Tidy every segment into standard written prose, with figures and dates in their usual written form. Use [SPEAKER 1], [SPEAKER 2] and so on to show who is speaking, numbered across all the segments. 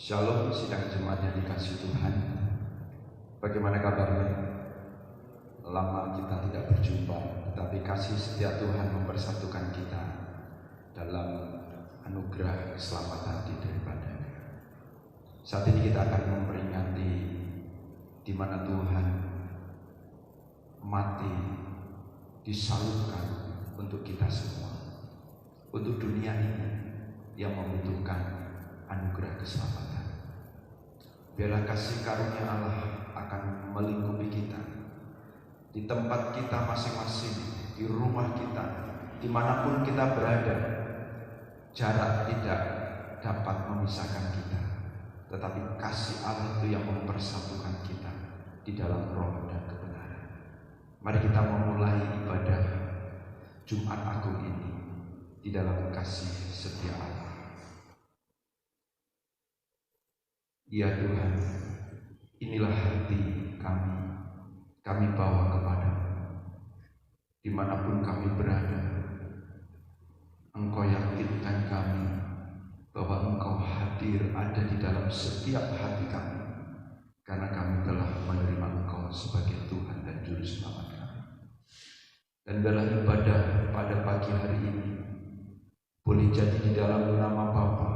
[SPEAKER 1] Shalom sidang jemaat yang dikasihi Tuhan. Bagaimana kabarnya? Lama kita tidak berjumpa, tetapi kasih setia Tuhan mempersatukan kita dalam anugerah keselamatan daripadanya. Saat ini kita akan memperingati di mana Tuhan mati disalurkan untuk kita semua, untuk dunia ini yang membutuhkan anugerah keselamatan. Biarlah kasih karunia Allah akan melingkupi kita di tempat kita masing-masing, di rumah kita, dimanapun kita berada. Jarak tidak dapat memisahkan kita, tetapi kasih Allah itu yang mempersatukan kita di dalam roh dan kebenaran. Mari kita memulai ibadah Jumat Agung ini di dalam kasih setia Allah. Ya Tuhan, inilah hati kami bawa kepadamu. Dimanapun kami berada, Engkau yakinkan kami bahwa Engkau hadir ada di dalam setiap hati kami, karena kami telah menerima Engkau sebagai Tuhan dan Juru Selamat kami. Dan dalam ibadah pada pagi hari ini boleh jadi di dalam nama Bapa,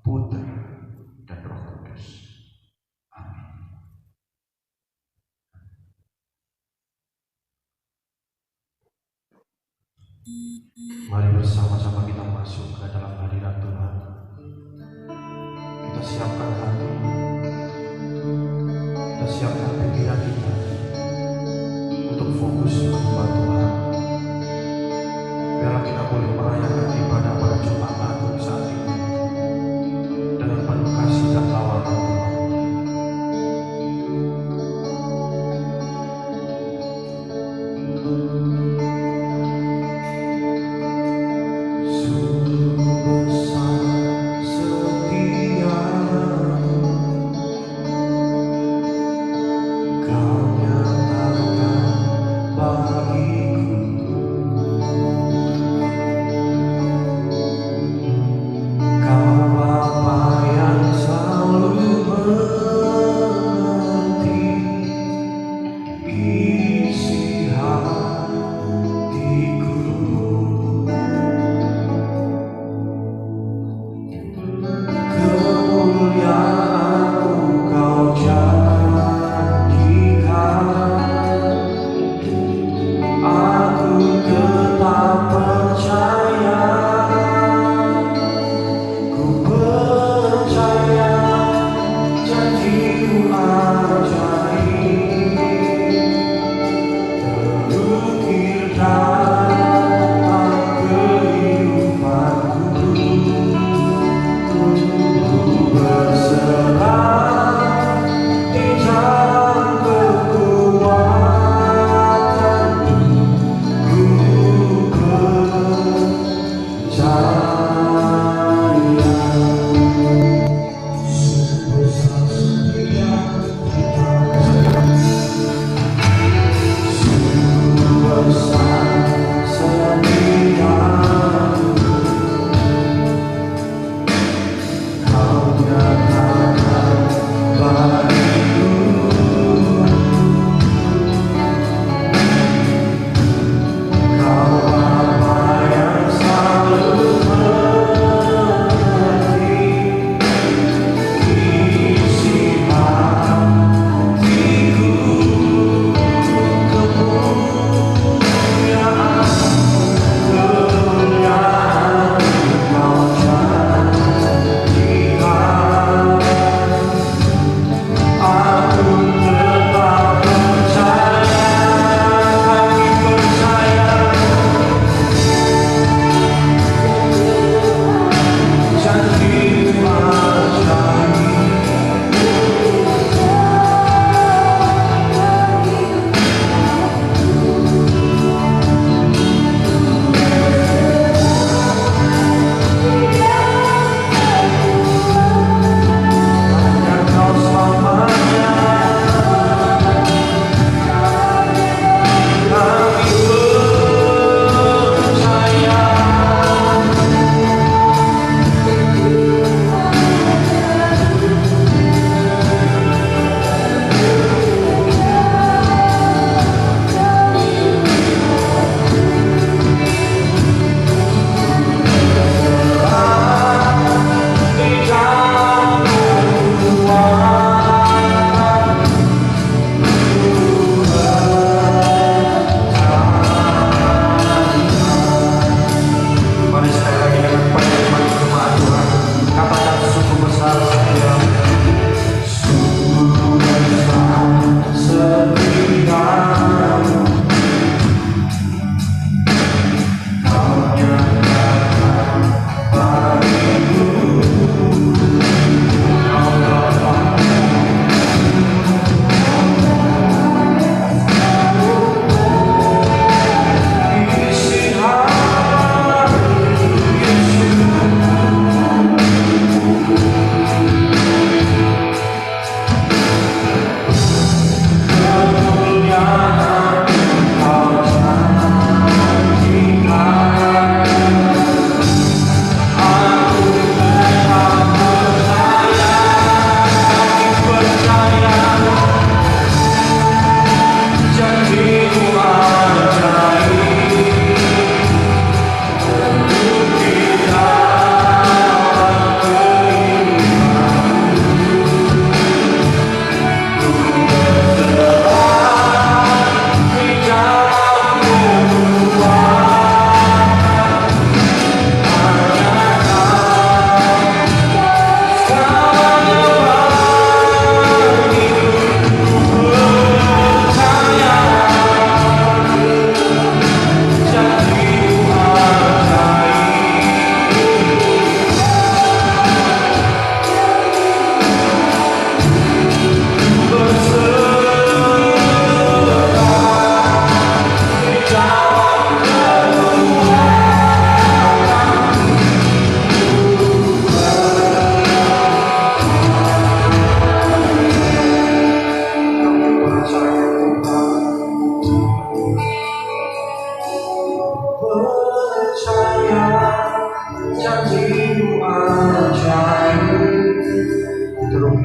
[SPEAKER 1] Putra, dan Roh Kudus. Amin.
[SPEAKER 2] Mari bersama-sama kita masuk ke dalam hadirat Tuhan. Kita siapkan hati, kita siapkan pikiran kita untuk fokus menyembah Tuhan. Biarlah kita boleh merayakan ibadah pada Jumat Agung saat ini dengan penuh kasih dan tawaran Tuhan.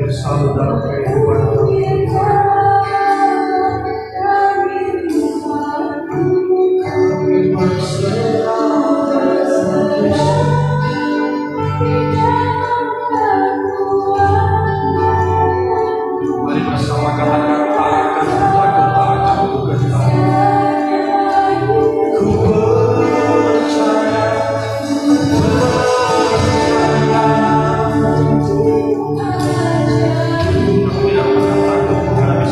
[SPEAKER 2] bersatu dalam kehidupan kami. Kami berserah pada Yesus. Mari bersama katakan akan kota-kota Tuhan kami. Ku percaya, Kami tidak pernah takut menghadapi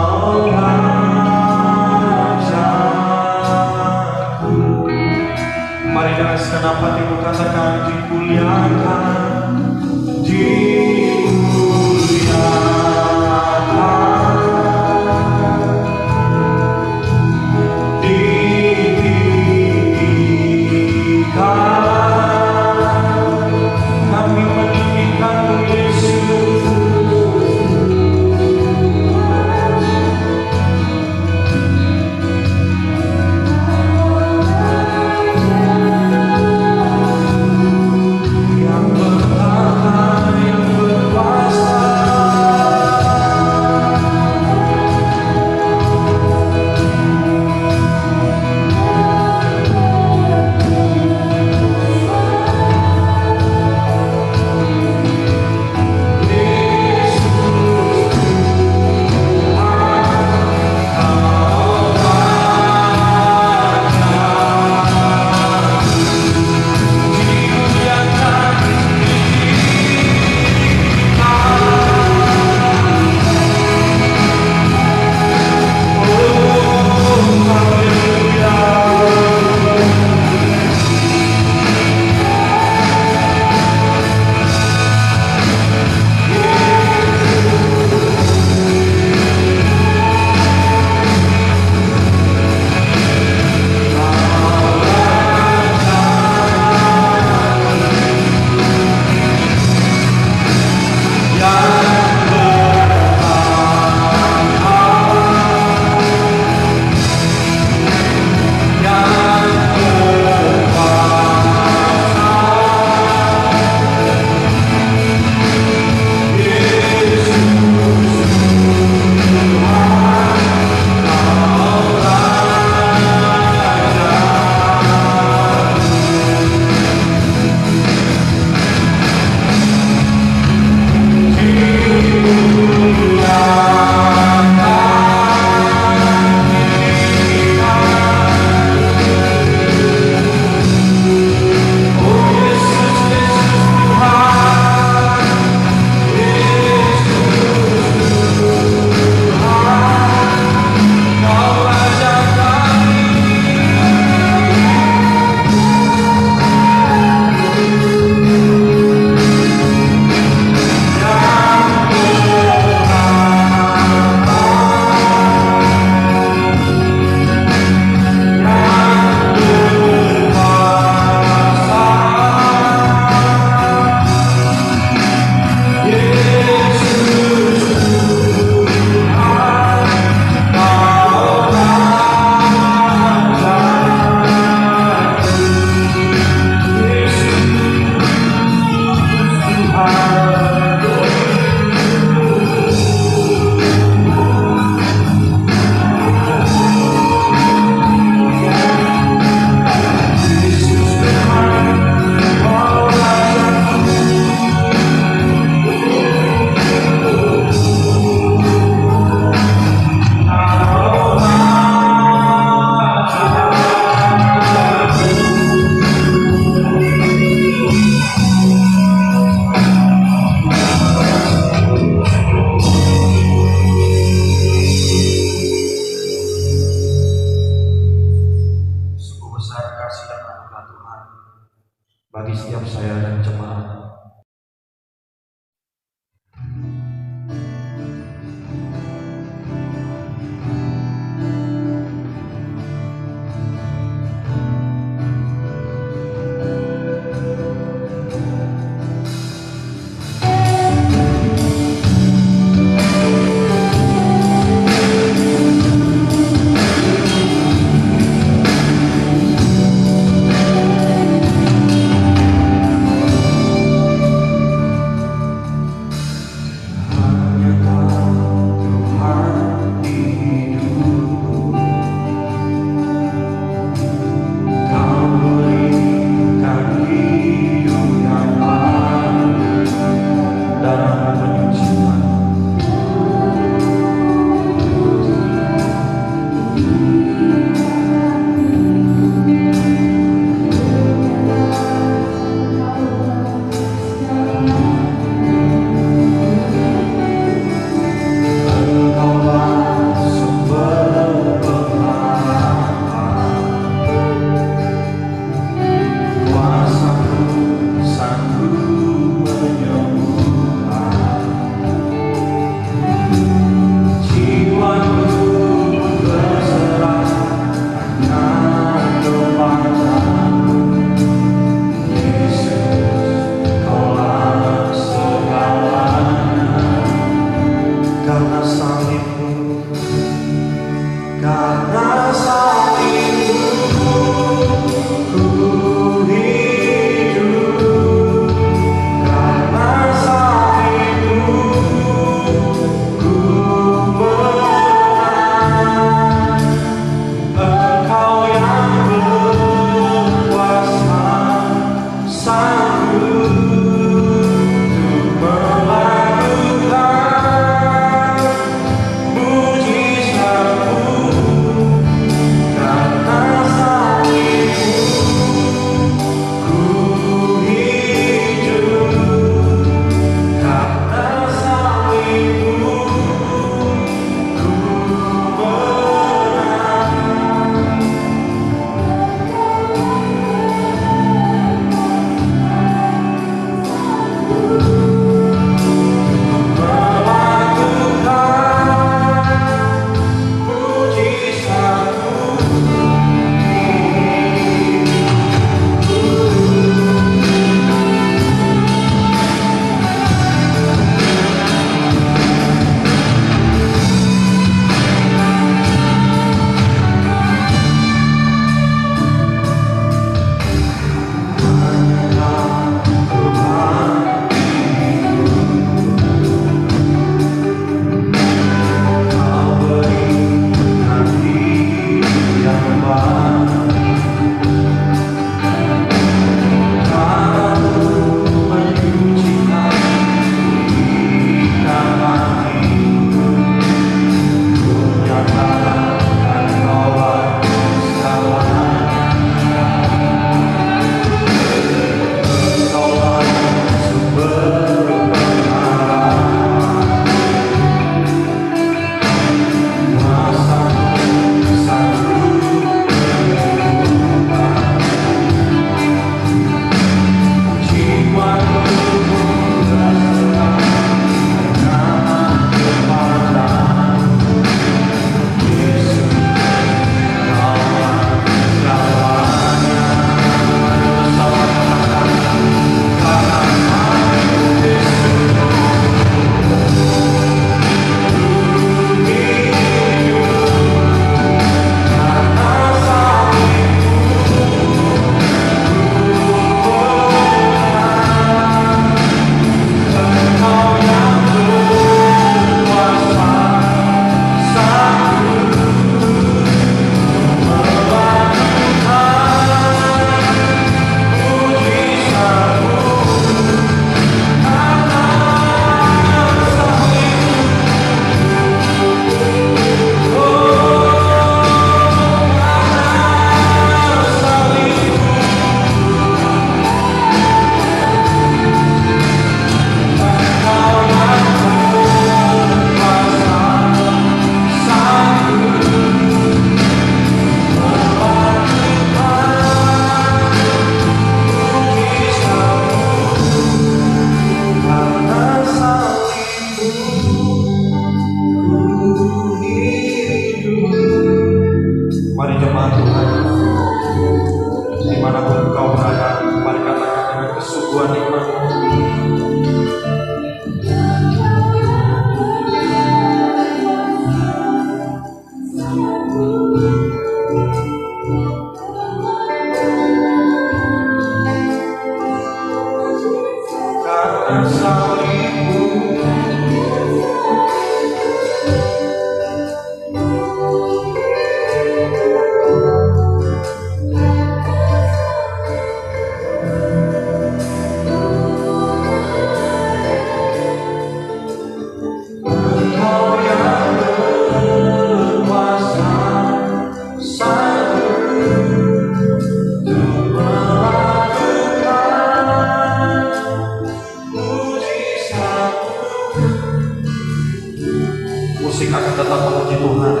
[SPEAKER 2] musik akan tetap memuji Tuhan.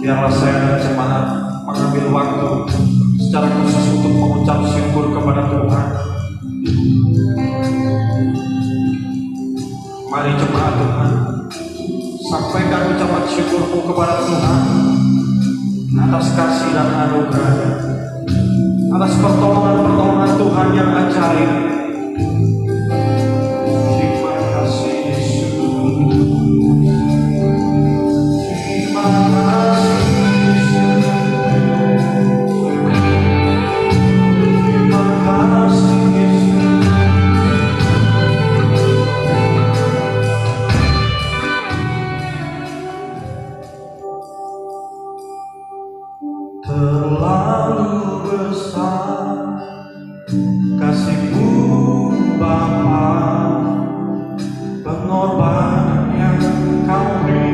[SPEAKER 2] Biarlah saya dan jemaat mengambil waktu secara khusus untuk mengucap syukur kepada Tuhan. Mari jemaat Tuhan, sampaikan ucapan syukurmu kepada Tuhan atas kasih dan anugerah-Nya, atas pertolongan-pertolongan Tuhan yang ajaib. Terima kasih Yesus. Terima kasih Yesus. Terima kasih Yesus. Terlalu besar kasih-Mu Bapa, pengorbanan yang Kau beri.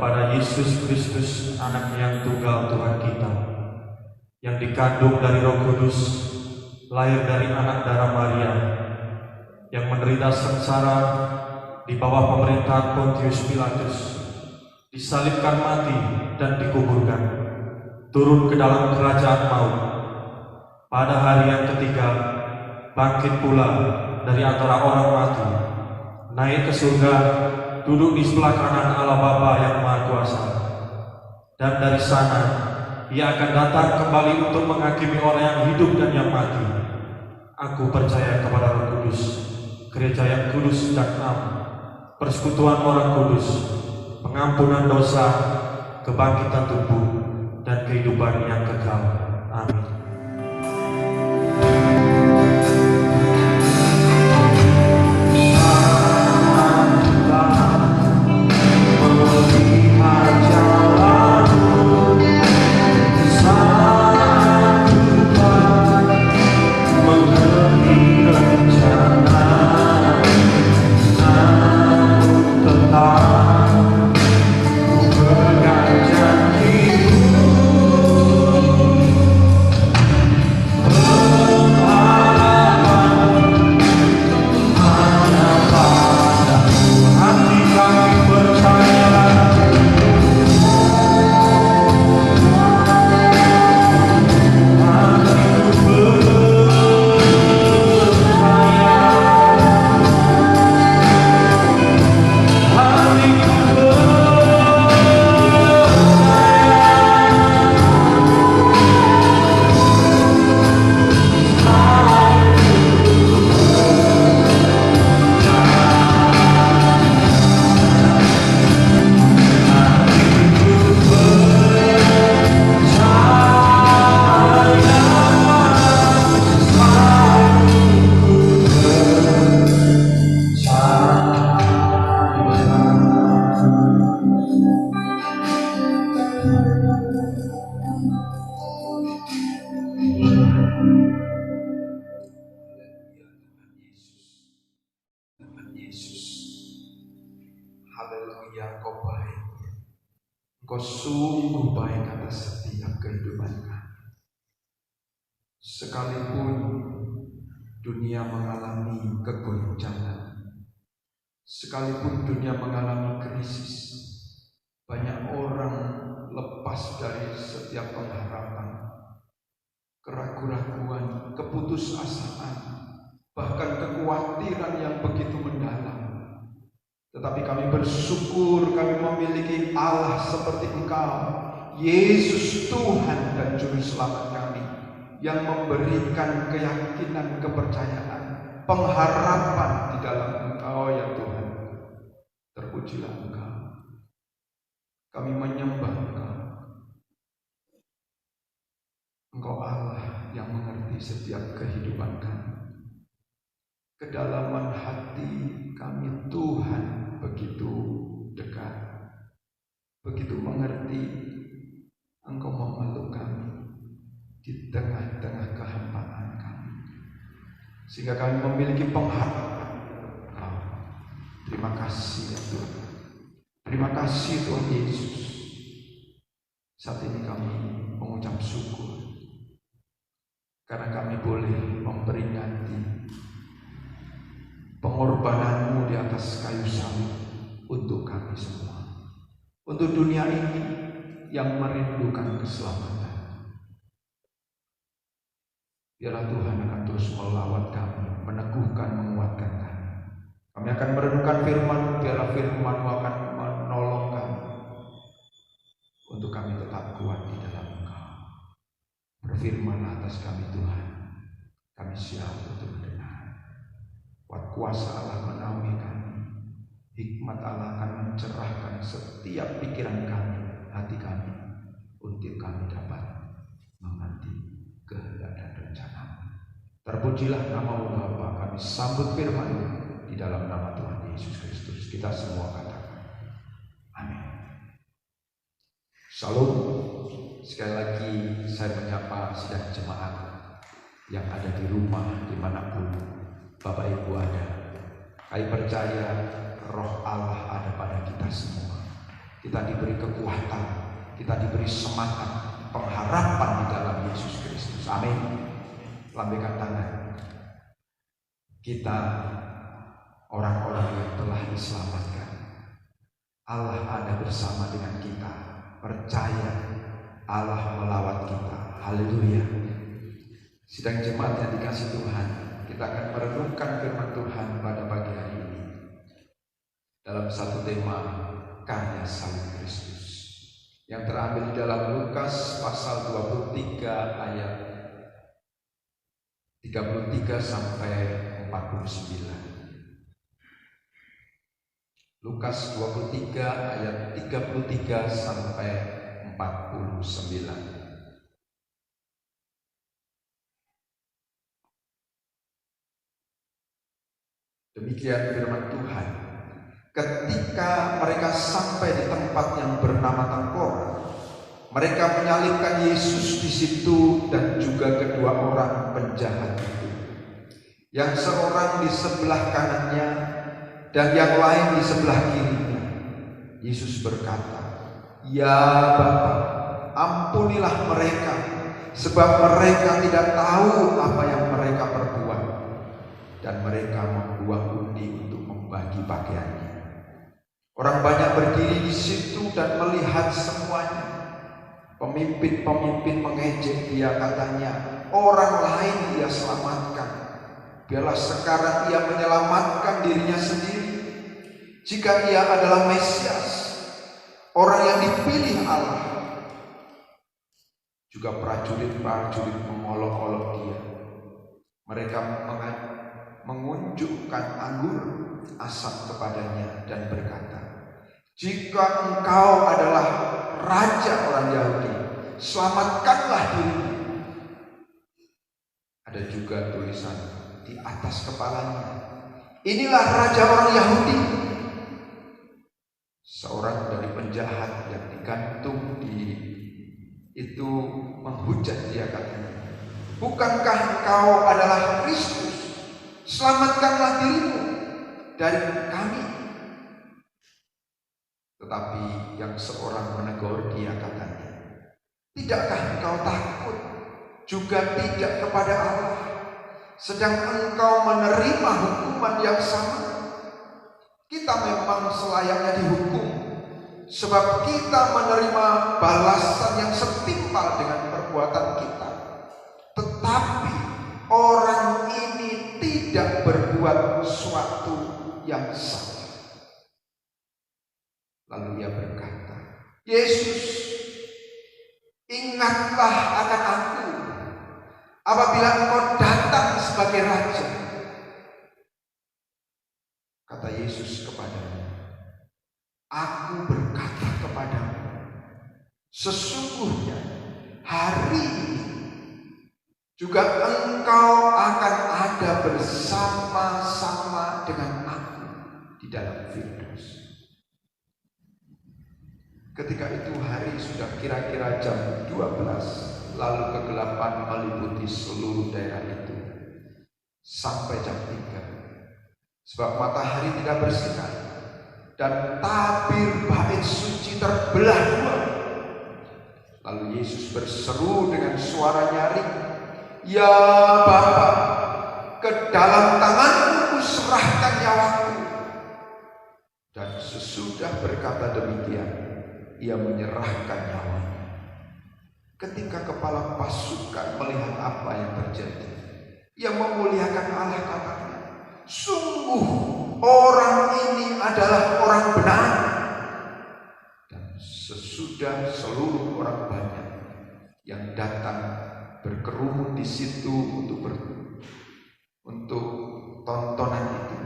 [SPEAKER 2] kepada Yesus Kristus, Anak yang tunggal Tuhan kita, yang dikandung dari Roh Kudus, lahir dari anak darah Maria, yang menderita sengsara di bawah pemerintahan Pontius Pilatus, disalibkan mati dan dikuburkan, turun ke dalam kerajaan maut. Pada hari yang ketiga, bangkit pula dari antara orang mati, naik ke surga, duduk di sebelah kanan Allah Bapa yang Maha Kuasa. Dan dari sana, Ia akan datang kembali untuk menghakimi orang yang hidup dan yang mati. Aku percaya kepada Roh Kudus, gereja yang kudus dan am, persekutuan orang kudus, pengampunan dosa, kebangkitan tubuh, dan kehidupan yang kekal. Amin.
[SPEAKER 1] Engkau sungguh baik atas setiap kehidupan kami. Sekalipun dunia mengalami kegoncangan, sekalipun dunia mengalami krisis, banyak orang lepas dari setiap pengharapan, keraguan-raguan, keputusasaan, bahkan kekhawatiran yang begitu mendalam. Tetapi kami bersyukur kami memiliki Allah seperti Engkau, Yesus Tuhan dan Juru Selamat kami, yang memberikan keyakinan, kepercayaan, pengharapan di dalam Engkau ya Tuhan. Terpujilah Engkau. Kami menyembah Engkau. Engkau Allah yang mengerti setiap kehidupan kami. Kedalaman hati kami Tuhan begitu dekat, begitu mengerti. Engkau memeluk kami di tengah-tengah kehampaan kami, sehingga kami memiliki pengharapan Engkau. Terima kasih ya Tuhan. Terima kasih Tuhan Yesus. Saat ini kami mengucap syukur karena kami boleh memperingati pengorbanan-Mu di atas kayu salib untuk kami semua, untuk dunia ini yang merindukan keselamatan. Biarlah Tuhan akan terus melawat kami, meneguhkan, menguatkan kami. Kami akan merenungkan firman, biarlah firman-Mu akan menolong kami untuk kami tetap kuat di dalam Engkau. Berfirman atas kami Tuhan, kami siap untuk mendengar. Kuasa Allah menaungi kami, hikmat Allah akan mencerahkan setiap pikiran kami, hati kami, untuk kami dapat mengerti kehendak dan rencana. Terpujilah nama-Mu Bapa, kami sambut firman-Mu di dalam nama Tuhan Yesus Kristus. Kita semua katakan amin. Salam. Sekali lagi saya menyapa sidang jemaat yang ada di rumah dimanapun Bapak Ibu ada. Kami percaya Roh Allah ada pada kita semua. kita diberi kekuatan, kita diberi semangat, pengharapan di dalam Yesus Kristus. Amin. Lambaikan tangan. Kita orang-orang yang telah diselamatkan. Allah ada bersama dengan kita. Percaya Allah melawat kita. Haleluya. Sidang jemaat yang dikasih Tuhan, kita akan merenungkan firman Tuhan pada pagi hari ini dalam satu tema karya salib Kristus yang terambil di dalam Lukas pasal 23 ayat 33 sampai 49. Lukas 23 ayat 33 sampai 49. Demikian firman Tuhan. Ketika mereka sampai di tempat yang bernama Tengkorak, mereka menyalibkan Yesus di situ dan juga kedua orang penjahat itu. Yang seorang di sebelah kanannya dan yang lain di sebelah kirinya. Yesus berkata, "Ya Bapa, ampunilah mereka, sebab mereka tidak tahu apa yang mereka perbuat." Dan mereka membuat undi untuk membagi pakaiannya. Orang banyak berdiri di situ dan melihat semuanya. Pemimpin-pemimpin mengejek dia, katanya, "Orang lain dia selamatkan. Biarlah sekarang ia menyelamatkan dirinya sendiri. Jika ia adalah Mesias, orang yang dipilih Allah." Juga prajurit-prajurit mengolok-olok dia. Mereka mengunjukkan anggur asam kepadanya dan berkata, "Jika engkau adalah raja orang Yahudi, selamatkanlah dirimu." Ada juga tulisan di atas kepalanya, "Inilah raja orang Yahudi." Seorang dari penjahat yang digantung itu menghujat dia, katanya, "Bukankah engkau adalah Kristus? Selamatkanlah dirimu dari kami." Tetapi yang seorang menegur dia, katanya, "Tidakkah engkau takut juga tidak kepada Allah, sedang engkau menerima hukuman yang sama? Kita memang selayaknya dihukum, sebab kita menerima balasan yang setimpal dengan perbuatan kita. Tetapi orang ini tidak berbuat suatu yang salah." Lalu ia berkata, "Yesus, ingatlah akan aku apabila engkau datang sebagai raja." Kata Yesus kepadanya, "Aku berkata kepadamu, sesungguhnya hari ini juga engkau akan ada bersama-sama dengan aku di dalam Firdaus." Ketika itu hari sudah kira-kira jam 12, lalu kegelapan meliputi seluruh daerah itu sampai jam 3. Sebab matahari tidak bersinar dan tabir bait suci terbelah dua. Lalu Yesus berseru dengan suara nyaring, "Ya Bapa, ke dalam tangan-Mu kuserahkan nyawaku." Dan sesudah berkata demikian, ia menyerahkan nyawanya. Ketika kepala pasukan melihat apa yang terjadi, ia memuliakan Allah, katanya, "Sungguh orang ini adalah orang benar." Dan sesudah seluruh orang banyak yang datang berkerumun di situ untuk tontonan itu,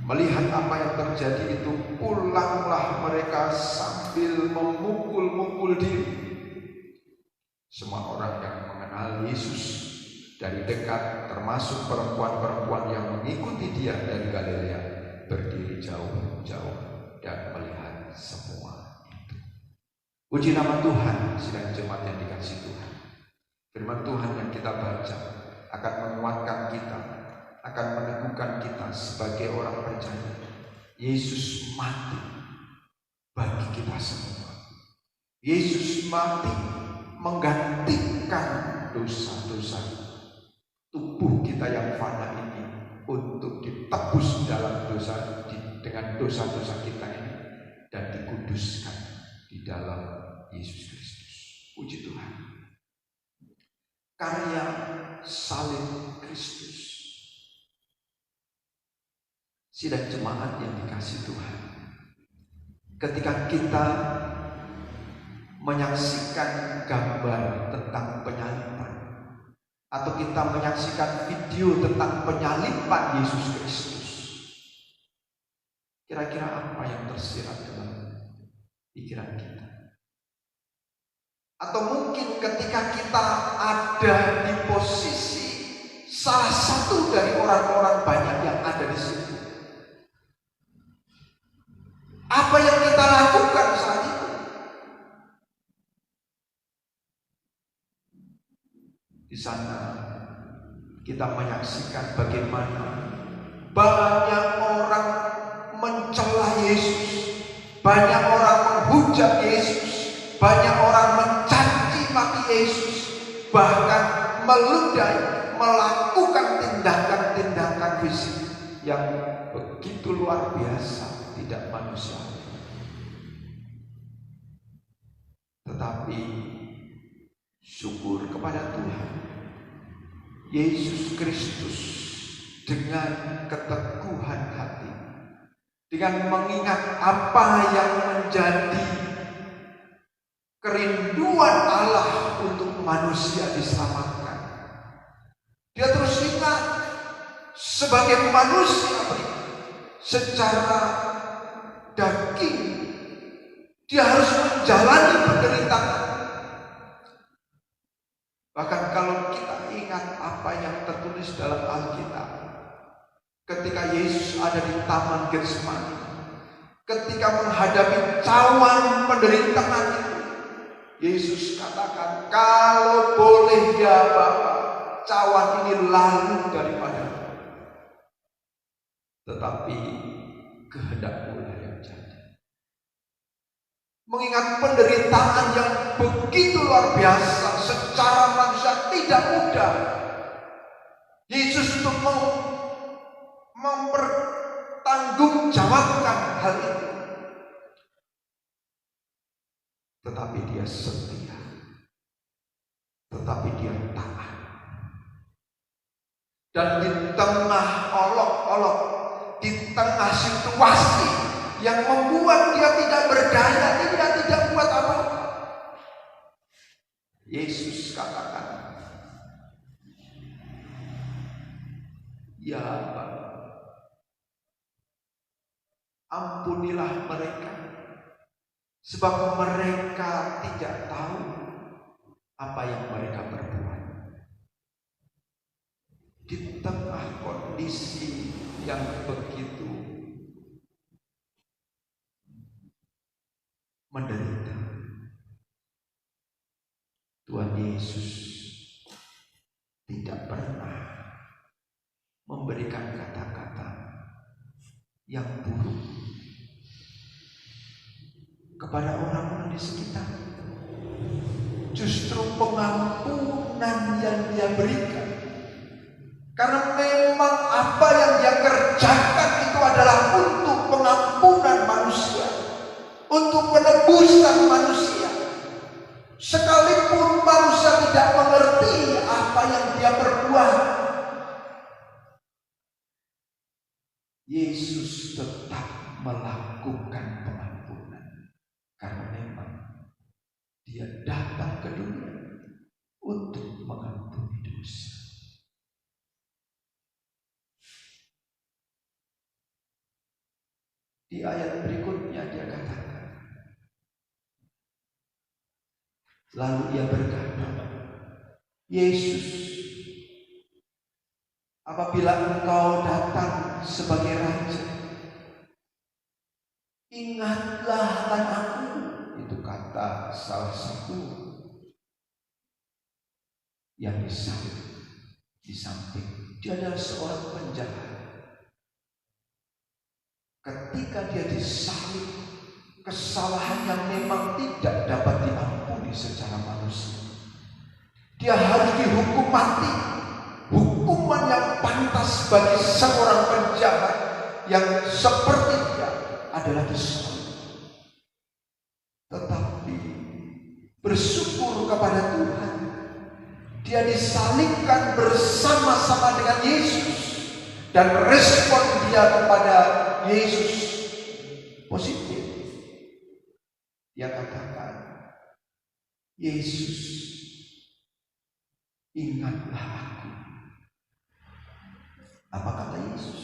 [SPEAKER 1] melihat apa yang terjadi itu, pulanglah mereka sambil memukul-mukul diri. Semua orang yang mengenal Yesus dari dekat, termasuk perempuan-perempuan yang mengikuti dia dari Galilea, berdiri jauh-jauh dan melihat semua itu. Puji nama Tuhan, sidang jemaat yang dikasihi Tuhan. Firman Tuhan yang kita baca akan menguatkan kita, akan meneguhkan kita sebagai orang percaya. Yesus mati bagi kita semua. Yesus mati menggantikan dosa-dosa tubuh kita yang fana ini untuk ditebus dalam dosa dengan dosa-dosa kita ini dan dikuduskan di dalam Yesus Kristus. Puji Tuhan. Karya salib Kristus. Sidang jemaat yang dikasihi Tuhan, ketika kita menyaksikan gambar tentang penyaliban atau kita menyaksikan video tentang penyaliban Yesus Kristus, kira-kira apa yang tersirat dalam pikiran kita? Atau mungkin ketika kita ada di posisi salah satu dari orang-orang banyak yang ada di situ, apa yang kita lakukan saat itu? Di sana kita menyaksikan bagaimana banyak orang mencela Yesus, banyak orang menghujat Yesus, banyak orang mencaci maki Yesus, bahkan meludahi, melakukan tindakan-tindakan fisik yang begitu luar biasa, tidak manusiawi. Tetapi syukur kepada Tuhan, Yesus Kristus dengan keteguhan hati, dengan mengingat apa yang menjadi kerinduan Allah untuk manusia diselamatkan, dia terus ingat sebagai manusia secara daging dia harus menjalani penderitaan. Bahkan kalau kita ingat apa yang tertulis dalam Alkitab, ketika Yesus ada di Taman Getsemani, ketika menghadapi cawan penderitaan itu, Yesus katakan, kalau boleh ya Bapa, cawan ini lalu daripadamu, tetapi kehendak-Mu yang jadi. Mengingat penderitaan yang begitu luar biasa, secara manusia tidak mudah, Yesus untuk mempertanggungjawabkan hal itu, tetapi dia setia, tetapi dia taat. Dan di tengah olok-olok, di tengah situasi yang membuat dia tidak berdaya, dia tidak buat apa-apa, Yesus katakan, ya Bapa, ampunilah mereka, sebab mereka tidak tahu apa yang mereka perbuat. Di tengah kondisi yang begitu menderita, Tuhan Yesus tidak pernah memberikan kata-kata yang buruk kepada orang-orang di sekitar. Justru pengampunan yang dia berikan, karena memang apa yang dia kerjakan itu adalah untuk pengampunan manusia, untuk penebusan manusia. Sekalipun manusia tidak mengerti apa yang dia perbuat, Yesus tetap melakukan pengampunan, karena memang dia datang ke dunia untuk mengampuni dosa. Di ayat berikutnya dia katakan, lalu ia berkata, Yesus, apabila Engkau datang sebagai Raja, ingatlah akan aku. Itu kata salah satu yang disalib di samping. Dia adalah seorang penjahat. Ketika dia disalib, kesalahan yang memang tidak dapat diampuni secara manusia. Dia harus dihukum mati. Hukuman yang pantas bagi seorang penjahat yang seperti dia adalah disalib. Tetapi bersyukur kepada Tuhan, dia disalibkan bersama-sama dengan Yesus, dan respon dia kepada Yesus positif. Dia katakan, Yesus, ingatlah aku. Apa kata Yesus?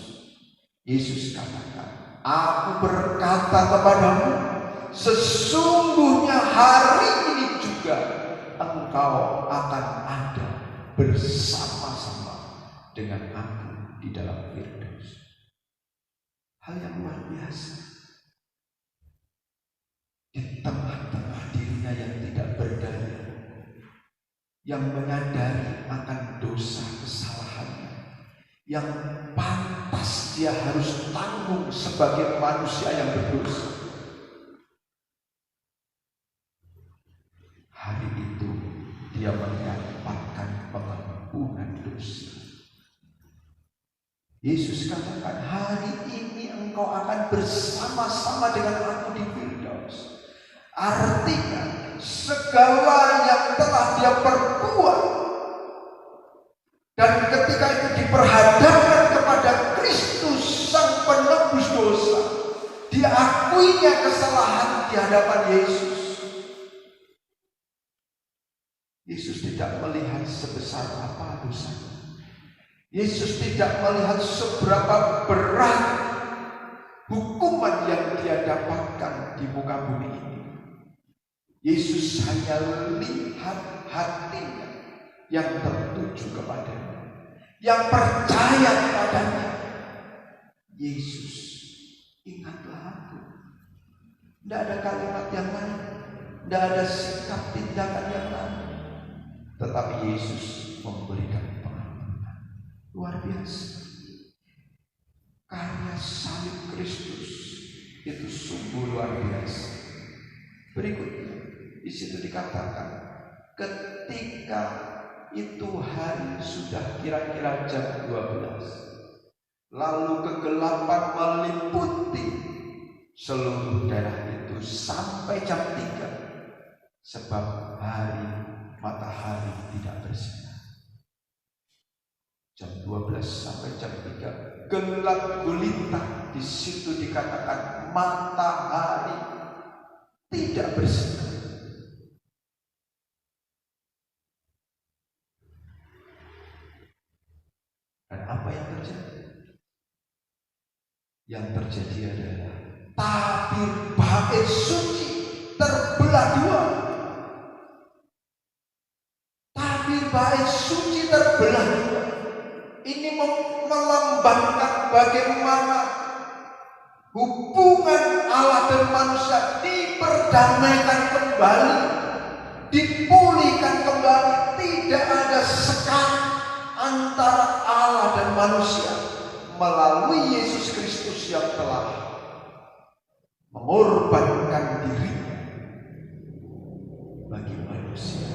[SPEAKER 1] Yesus katakan, aku berkata kepadamu, sesungguhnya hari ini juga engkau akan ada bersama-sama dengan aku di dalam Firdaus. Hal yang luar biasa. Di tengah-tengah dirinya yang tidak berdaya, yang menyadari akan dosa kesalahannya, yang pantas dia harus tanggung sebagai manusia yang berdosa. Hari itu dia mendapatkan pengampunan dosa. Yesus katakan, hari ini engkau akan bersama-sama dengan aku di Firdaus. Artinya segala yang telah dia perbuat, dan ketika itu diperhadapkan kepada Kristus sang penebus dosa, diakuinya kesalahan di hadapan Yesus. Yesus tidak melihat sebesar apa dosanya. Yesus tidak melihat seberapa berat hukuman yang dia dapatkan di muka bumi ini. Yesus hanya lihat hatinya yang tertuju kepadanya, yang percaya kepadanya. Yesus, ingatlah aku. Tidak ada kalimat yang lain, tidak ada sikap tindakan yang lain, tetapi Yesus memberikan pengampunan. Luar biasa. Karya salib Kristus itu sungguh luar biasa. Berikutnya, di situ dikatakan, ketika itu hari sudah kira-kira jam 12, lalu kegelapan meliputi seluruh daerah itu sampai jam 3, sebab matahari tidak bersinar. Jam 12 sampai jam 3 gelap gulita. Di situ dikatakan matahari tidak bersinar. Dan apa yang terjadi? Yang terjadi adalah tabir bait suci terbelah dua. Tabir bait suci terbelah dua. Ini melambangkan bagaimana hubungan Allah dan manusia diperdamaikan kembali, dipulihkan kembali. Tidak ada sekat antara Allah dan manusia melalui Yesus Kristus yang telah mengorbankan dirinya bagi manusia.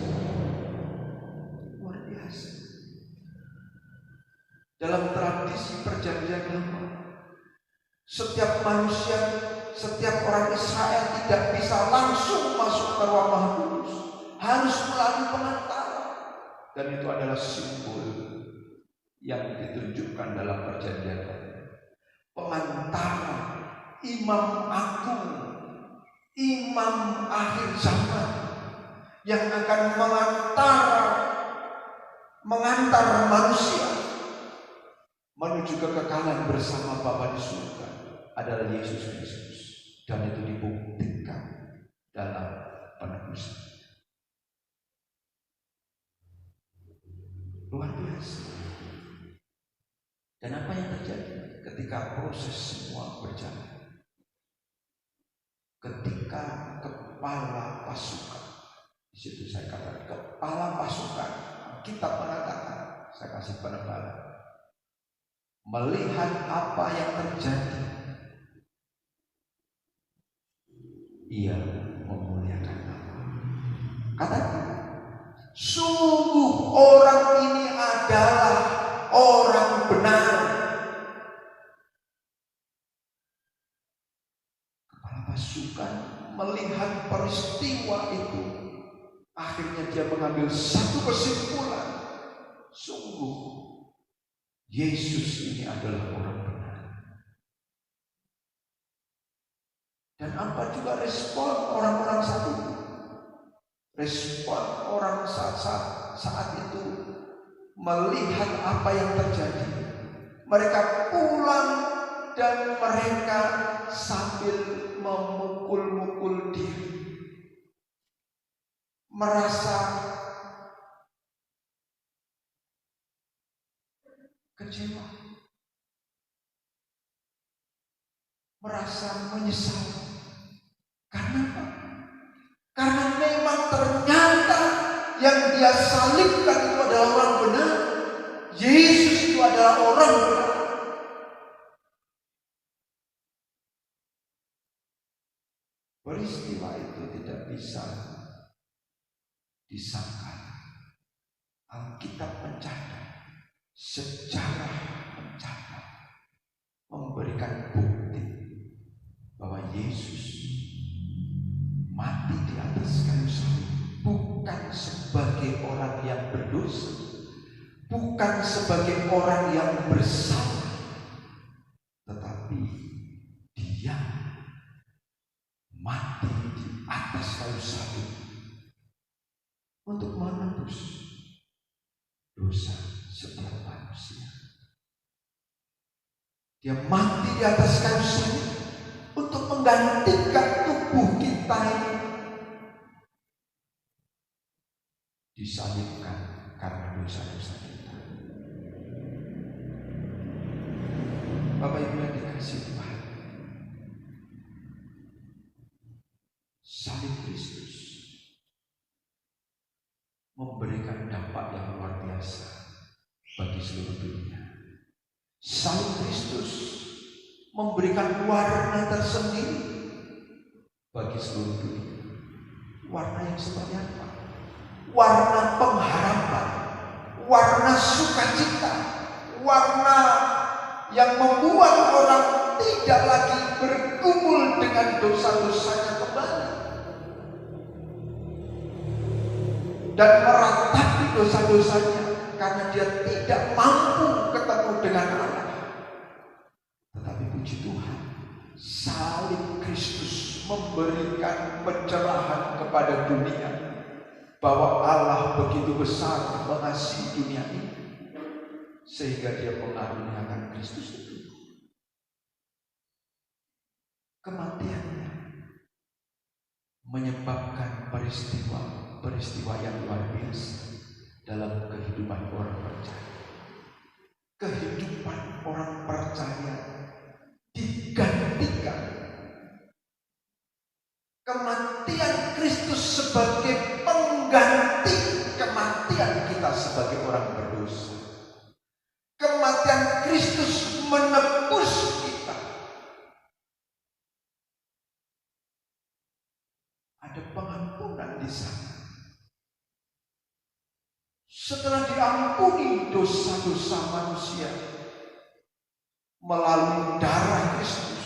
[SPEAKER 1] Luar biasa. Dalam tradisi perjanjian lama, setiap manusia, setiap orang Israel tidak bisa langsung masuk ke ruang Maha Kudus, harus melalui pengantara. Dan itu adalah simbol yang ditunjukkan dalam perjanjian lama. Pengantara, imam agung, imam akhir zaman yang akan mengantar manusia menuju kekekalan bersama Bapa di surga adalah Yesus Kristus, dan itu dibuktikan dalam penebusan. Luar biasa. Dan apa yang terjadi ketika proses semua berjalan? Ketika kepala pasukan, di situ saya katakan kepala pasukan, kitab mengatakan, saya kasih penebalan, melihat apa yang terjadi, ia memuliakan Allah. Katanya, sungguh orang ini adalah orang benar. Kepala pasukan melihat peristiwa itu, akhirnya dia mengambil satu kesimpulan. Sungguh Yesus ini adalah orang benar. Dan apa juga respon orang-orang saat itu? Respon orang saat itu melihat apa yang terjadi. Mereka pulang dan mereka sambil memukul-mukul diri, merasa kecewa, merasa menyesal. Karena apa? Karena memang ternyata yang dia salibkan itu adalah orang benar. Yesus itu adalah orang benar. Peristiwa itu tidak bisa disangkal. Alkitab mencatat, sejarah mencatat, memberikan bukti bahwa Yesus mati di atas kayu salib bukan sebagai orang yang berdosa, bukan sebagai orang yang bersalah, tetapi dia mati di atas kayu salib untuk menebus dosa setiap manusia. Dia mati di atas kayu salib untuk menggantikan tubuh kita ini disalibkan karena dosa-dosa kita. Bapak Ibu yang dikasihi Tuhan, salib Kristus memberikan dampak yang luar biasa bagi seluruh dunia. Salib Kristus memberikan warna tersendiri bagi seluruh dunia. Warna yang seperti apa? Warna pengharapan, warna sukacita, warna yang membuat orang tidak lagi bergumul dengan dosa-dosanya kembali dan meratapi dosa-dosanya karena dia tidak mampu ketemu dengan Allah. Tetapi puji Tuhan, salib Kristus memberikan pencerahan kepada dunia bahwa Allah begitu besar mengasihi dunia ini sehingga dia mengaruniakan Kristus itu. Kematiannya menyebabkan peristiwa yang luar biasa dalam kehidupan orang percaya. Kehidupan orang percaya digantikan. Kematian Kristus sebagai pengganti kematian kita sebagai orang berdosa. Kematian Kristus menebus kita. Ada pengampunan di sana. Setelah diampuni dosa-dosa manusia melalui darah Kristus,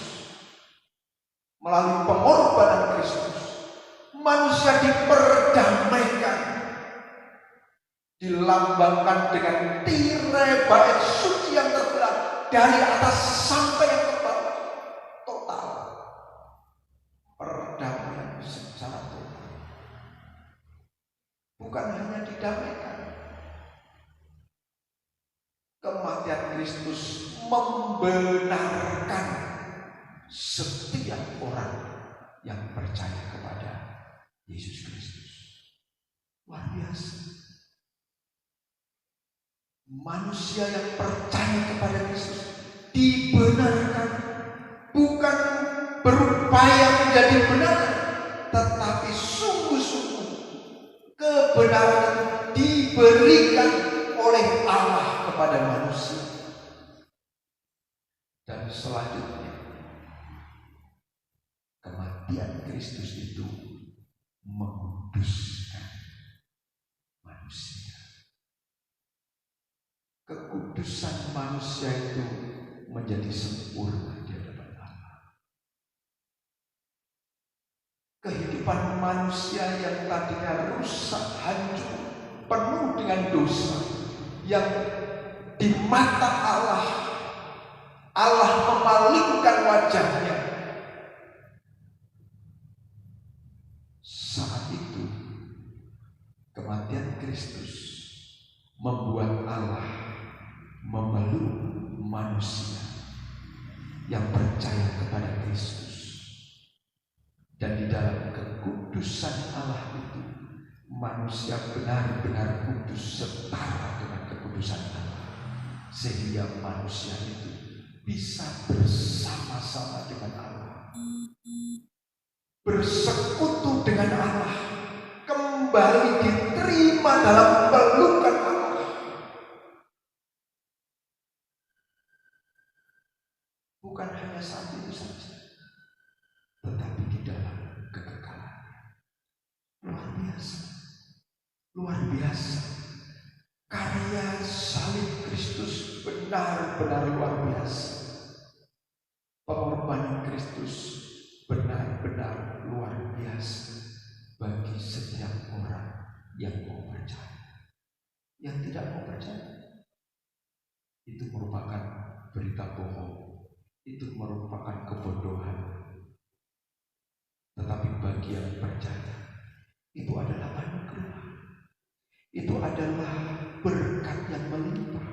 [SPEAKER 1] melalui pengorbanan Kristus, manusia diperdamaikan, dilambangkan dengan tirai bait suci yang terbelah dari atas sampai yang ke bawah. Total perdamaian secara total. Bukan hanya didamaikan, kematian Kristus membenarkan setiap orang yang percaya kepada Yesus Kristus. Luar biasa. Manusia yang percaya kepada Kristus dibenarkan, bukan berupaya menjadi benar, tetapi sungguh-sungguh kebenaran diberikan oleh Allah kepada manusia. Dan selanjutnya kematian Kristus menguduskan manusia. Kekudusan manusia itu menjadi sempurna di hadapan Allah. Kehidupan manusia yang tadinya rusak, hancur, penuh dengan dosa, yang di mata Allah memalingkan wajahnya. Saat itu kematian Kristus membuat Allah memeluk manusia yang percaya kepada Kristus, dan di dalam kekudusan Allah itu manusia benar-benar kudus setara dengan kekudusan Allah, sehingga manusia itu bisa bersama-sama dengan Allah, bersekutu dengan Allah, kembali diterima dalam pelukan Allah. Bukan hanya saat itu saja, tetapi di dalam kekekalan. Luar biasa, luar biasa. Karya salib Kristus benar-benar luar biasa. Pengorbanan Kristus benar-benar luar biasa bagi setiap orang yang mau percaya. Yang tidak mau percaya, itu merupakan berita bohong, itu merupakan kebodohan. Tetapi bagi yang percaya, itu adalah anugerah, itu adalah berkat yang melimpah.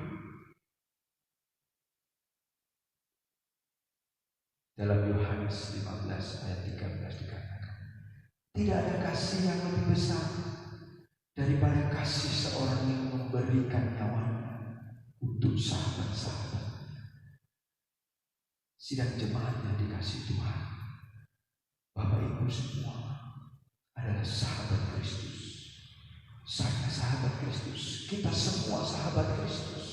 [SPEAKER 1] Dalam Yohanes 15 ayat 13 dikatakan, tidak ada kasih yang lebih besar daripada kasih seorang yang memberikan nyawanya untuk sahabat-sahabat. Sidang jemaat yang dikasih Tuhan, Bapak Ibu semua adalah sahabat Kristus. Saya sahabat Kristus, kita semua sahabat Kristus.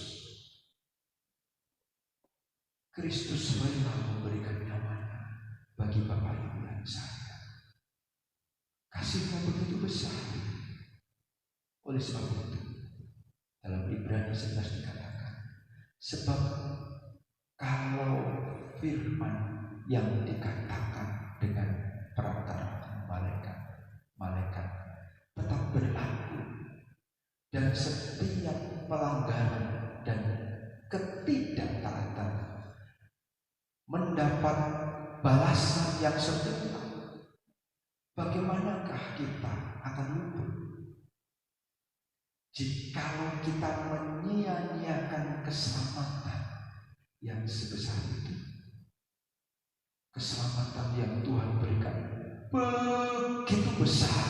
[SPEAKER 1] Kristus rela memberikan nyawanya bagi Bapak Ibu dan saya. Kasihnya begitu besar. Oleh sebab itu, dalam Ibrani 11 dikatakan, sebab kalau firman yang dikatakan dengan perantara malaikat tetap berlaku, dan setiap pelanggaran dan ketidaktaatan mendapat balasan yang setimpal, bagaimanakah kita akan luput jikalau kita menyia-nyiakan keselamatan yang sebesar itu? Keselamatan yang Tuhan berikan begitu besar,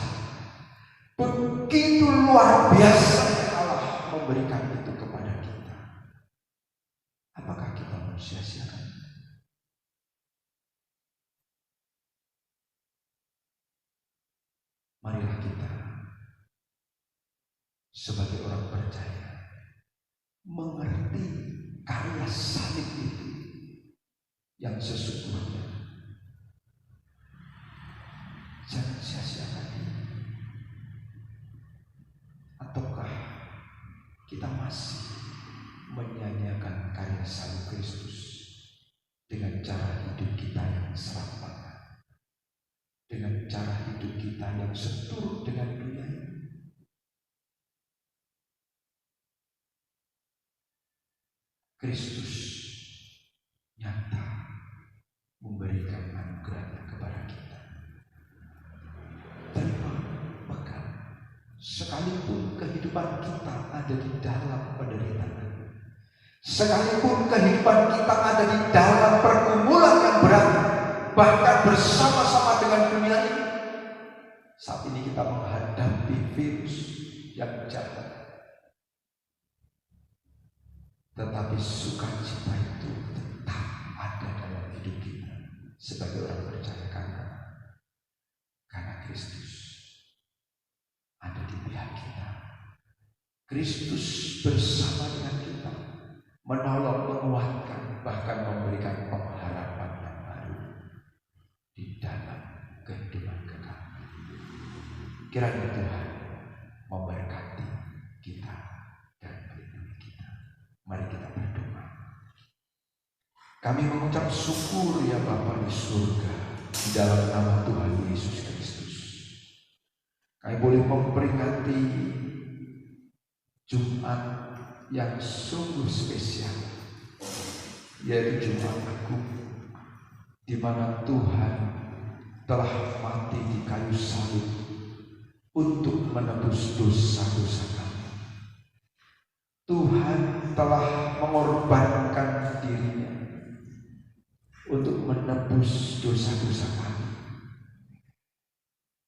[SPEAKER 1] begitu luar biasa Allah memberikan itu kepada kita. Apakah kita mensia-siakan? Marilah kita sebagai orang percaya mengerti karya salib itu yang sesungguhnya. Jangan sia-siakan ini. Ataukah kita masih menyanyiakan karya salib Kristus dengan cara hidup kita yang serampangan, dengan cara hidup kita yang seturut dengan dunia ini? Kristus nyata memberikan anugerahnya kepada kita. Terima, pegang. Sekalipun kehidupan kita ada di dalam penderitaan, sekalipun kehidupan kita ada di dalam pergumulan yang berat, bahkan bersama-sama dengan dunia ini, saat ini kita menghadapi virus yang jahat, tetapi sukacita itu tetap ada dalam hidup kita sebagai orang percaya, karena Kristus ada di pihak kita. Kristus bersama dengan kita, menolong, menguatkan, bahkan memberikan pengharapan yang baru di dalam kehidupan kekal. Kiranya Tuhan memberkati kita dan melindungi kita. Mari kita berdoa. Kami mengucap syukur ya Bapa di surga, di dalam nama Tuhan Yesus Kristus. Kami boleh memperingati Jumat yang sungguh spesial, yaitu Jumat Agung, di mana Tuhan telah mati di kayu salib untuk menebus dosa-dosa kami. Tuhan telah mengorbankan dirinya untuk menebus dosa-dosa kami.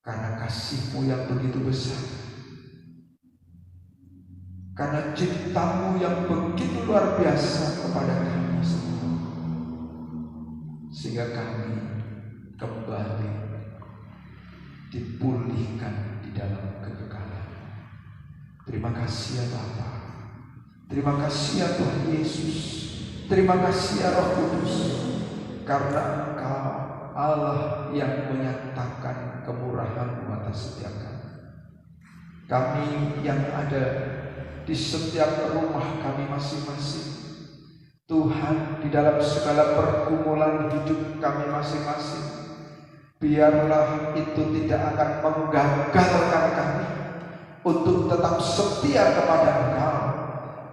[SPEAKER 1] Karena kasih-Mu yang begitu besar, karena cinta-Mu yang begitu luar biasa kepada kami semua, sehingga kami kembali dipulihkan di dalam kekekalan. Terima kasih ya Bapa. Terima kasih ya Tuhan Yesus. Terima kasih ya Roh Kudus, karena Engkau Allah yang menyatakan kemurahan-Mu atas setiap kami. Kami yang ada di setiap rumah kami masing-masing, Tuhan, di dalam segala pergumulan hidup kami masing-masing, biarlah itu tidak akan menggagalkan kami untuk tetap setia kepada Engkau.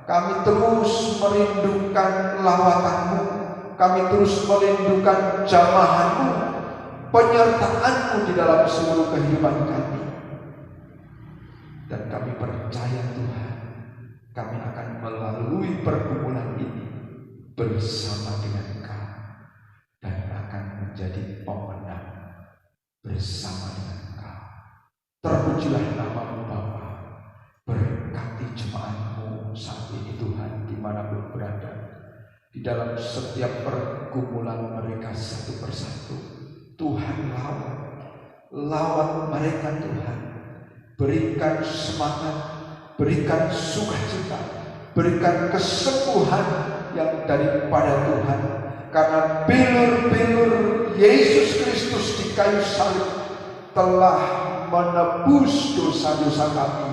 [SPEAKER 1] Kami terus merindukan lawatan-Mu, kami terus merindukan jamahan-Mu, penyertaan-Mu di dalam seluruh kehidupan kami. Dan kami percaya Tuhan, kami akan melalui pergumulan ini bersama dengan Engkau dan akan menjadi pemenang bersama dengan Engkau. Terpujilah nama-Mu Bapa. Berkati jemaat-Mu saat ini Tuhan, dimanapun berada, di dalam setiap pergumulan mereka satu persatu. Tuhan lawan mereka Tuhan. Berikan semangat, berikan sukacita, berikan kesembuhan yang daripada Tuhan. Karena bilur-bilur Yesus Kristus di kayu salib telah menebus dosa-dosa kami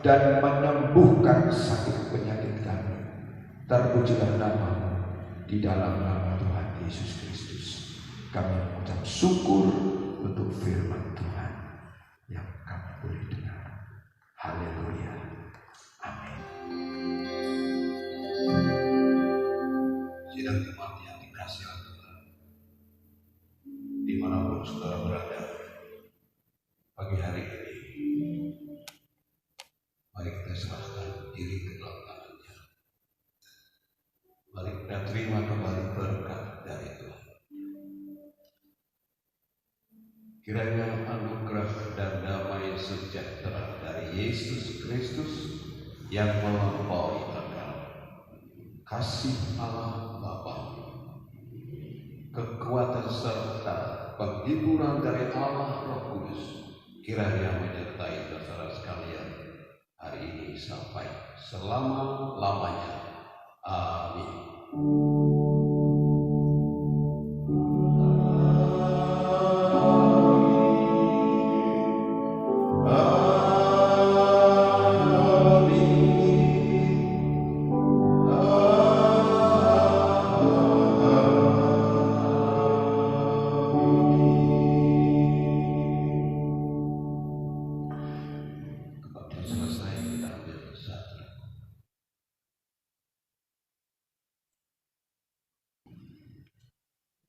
[SPEAKER 1] dan menyembuhkan sakit penyakit kami. Terpujilah nama-Mu di dalam nama Tuhan Yesus Kristus. Kami mengucap syukur untuk firman Tuhan yang kami boleh dengar. Haleluya. Amin. Sidang jemaat yang dikasihi Tuhan, dimanapun saudara berada, pagi hari ini, mari kita serahkan diri ke dalam tangan-Nya. Mari kita terima kembali berkat dari Tuhan. Kiranya anugerah dan damai sejahtera dari Yesus Kristus yang melampaui akal, kasih Allah Bapa, kekuatan serta penghiburan dari Allah Roh Kudus, kiranya menyertai saudara sekalian hari ini sampai selama-lamanya. Amin.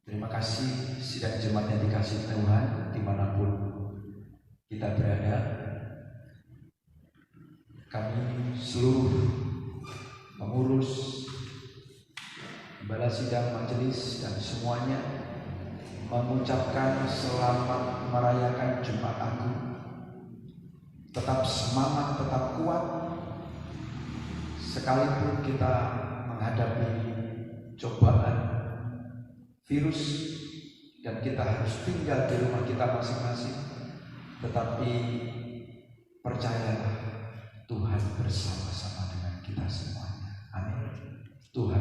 [SPEAKER 1] Terima kasih sidang jemaat yang dikasihi Tuhan, dimanapun kita berada. Kami seluruh pengurus, gembala sidang, majelis, dan semuanya mengucapkan selamat merayakan Jumat Agung. Tetap semangat, tetap kuat, sekalipun kita menghadapi cobaan virus dan kita harus tinggal di rumah kita masing-masing, tetapi percayalah Tuhan bersama-sama dengan kita semuanya. Amin. Tuhan